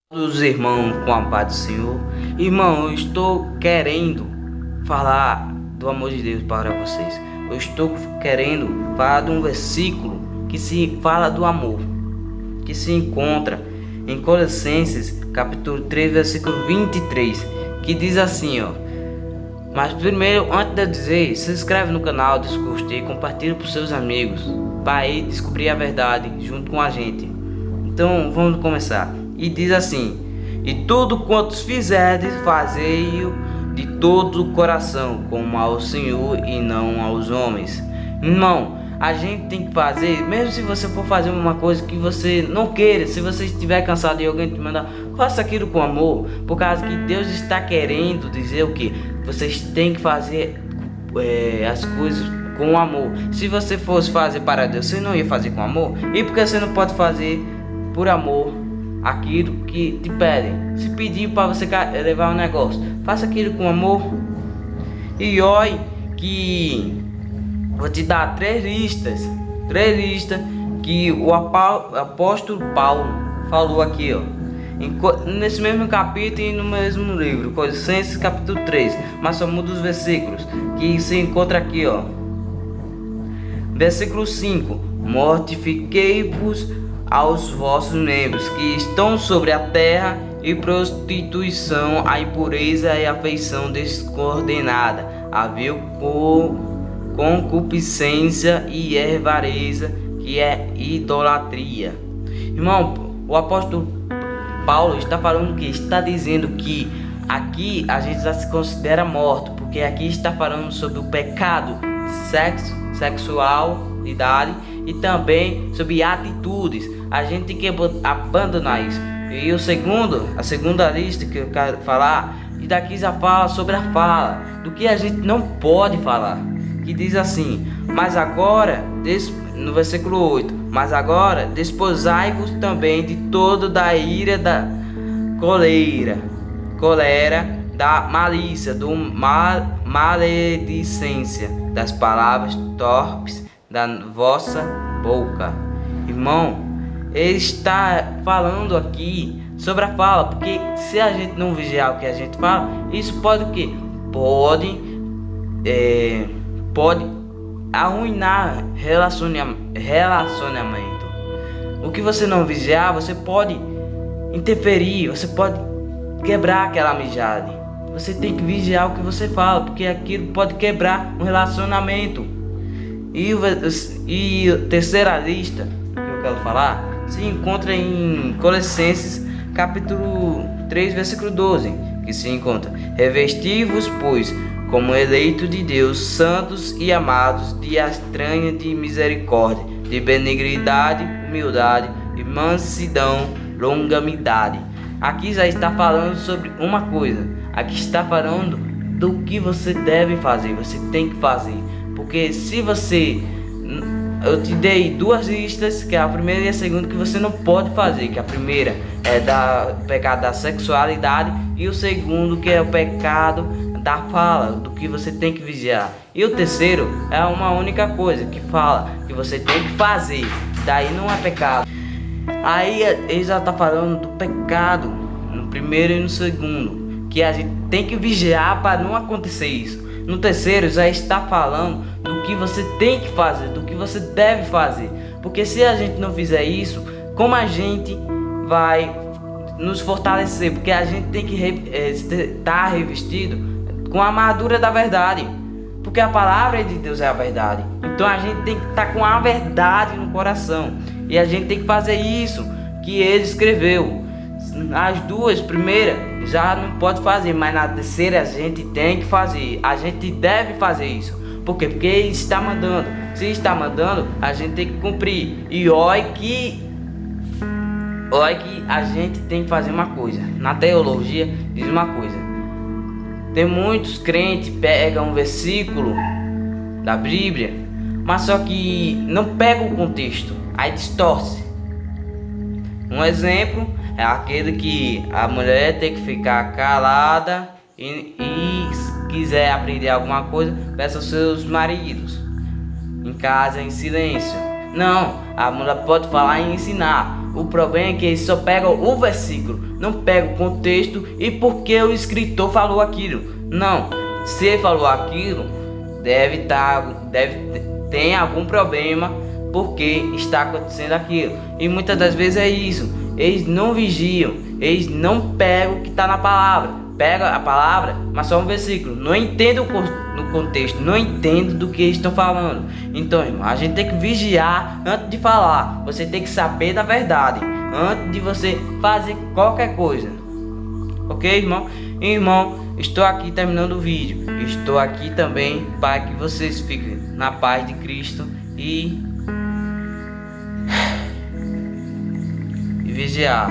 Os irmãos, com a paz do Senhor. Irmão, eu estou querendo falar do amor de Deus para vocês. Eu estou querendo falar de um versículo que se fala do amor, que se encontra em Colossenses capítulo 3, versículo 23, que diz assim, ó: mas primeiro, antes de eu dizer, se inscreve no canal, deixa o gostei, compartilha para seus amigos, para ir descobrir a verdade junto com a gente. Então vamos começar. E diz assim: e tudo quantos fizerdes, fazei-o de todo o coração, como ao Senhor e não aos homens. Irmão, a gente tem que fazer, mesmo se você for fazer uma coisa que você não queira, se você estiver cansado e alguém te mandar, faça aquilo com amor, por causa que Deus está querendo dizer o que? Vocês têm que fazer as coisas com amor. Se você fosse fazer para Deus, você não ia fazer com amor? E por que você não pode fazer por amor aquilo que te pedem? Se pedir para você levar um negócio, faça aquilo com amor. E olhe que vou te dar três listas que o apóstolo Paulo falou aqui, ó, nesse mesmo capítulo e no mesmo livro, Colossenses capítulo 3, mas só muda os versículos, que se encontra aqui, ó. Versículo 5: mortifiquei-vos aos vossos membros que estão sobre a terra, e prostituição, a impureza e a afeição descoordenada, a vil concupiscência e avareza, que é idolatria. Irmão, o apóstolo Paulo está falando que está dizendo que aqui a gente já se considera morto, porque aqui está falando sobre o pecado de sexualidade e também sobre atitudes. A gente tem que abandonar isso. E a segunda lista que eu quero falar, e daqui já fala sobre a fala, do que a gente não pode falar, que diz assim: mas agora, no versículo 8, mas agora desposai-vos também de todo da ira, da colera, da malícia, do maledicência, das palavras torpes da vossa boca. Irmão, ele está falando aqui sobre a fala, porque se a gente não vigiar o que a gente fala, isso pode o quê? Pode arruinar relacionamento. O que você não vigiar, você pode interferir, você pode quebrar aquela amizade. Você tem que vigiar o que você fala, porque aquilo pode quebrar um relacionamento. E a terceira lista que eu quero falar se encontra em Colossenses capítulo 3, versículo 12, que se encontra: revesti-vos, pois, como eleito de Deus, santos e amados, de estranha de misericórdia, de benignidade, humildade e mansidão, longanimidade. Aqui já está falando sobre uma coisa. Aqui está falando do que você deve fazer, você tem que fazer. Porque se você... Eu te dei duas listas, que é a primeira e a segunda, que você não pode fazer. Que a primeira é o pecado da sexualidade, e o segundo que é o pecado da fala, do que você tem que vigiar. E o terceiro é uma única coisa que fala que você tem que fazer, daí não é pecado. Aí ele já está falando do pecado no primeiro e no segundo, que a gente tem que vigiar para não acontecer isso. No terceiro já está falando do que você tem que fazer, do que você deve fazer. Porque se a gente não fizer isso, como a gente vai nos fortalecer? Porque a gente tem que estar revestido com a armadura da verdade. Porque a palavra de Deus é a verdade. Então a gente tem que estar com a verdade no coração. E a gente tem que fazer isso que ele escreveu. As duas primeiras já não pode fazer, mas na terceira a gente tem que fazer. A gente deve fazer isso. Por quê? Porque ele está mandando. Se está mandando, a gente tem que cumprir. E olha que a gente tem que fazer uma coisa. Na teologia diz uma coisa. Tem muitos crentes que pegam um versículo da Bíblia, mas só que não pega o contexto, aí distorce. Um exemplo é aquele que a mulher tem que ficar calada e se quiser aprender alguma coisa, peça aos seus maridos em casa, em silêncio. Não, a mulher pode falar e ensinar. O problema é que eles só pegam o versículo, não pegam o contexto e porque o escritor falou aquilo. Não, se ele falou aquilo, ter algum problema porque está acontecendo aquilo. E muitas das vezes é isso. Eles não vigiam, eles não pegam o que está na palavra. Pega a palavra, mas só um versículo. Não entende no contexto, não entende do que eles estão falando. Então, irmão, a gente tem que vigiar antes de falar. Você tem que saber da verdade antes de você fazer qualquer coisa. Ok, irmão? Irmão, estou aqui terminando o vídeo. Estou aqui também para que vocês fiquem na paz de Cristo e vigiar.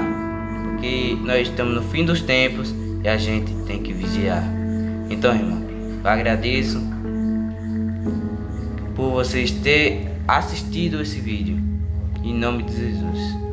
Porque nós estamos no fim dos tempos e a gente tem que vigiar. Então, irmão, eu agradeço por vocês terem assistido esse vídeo. Em nome de Jesus.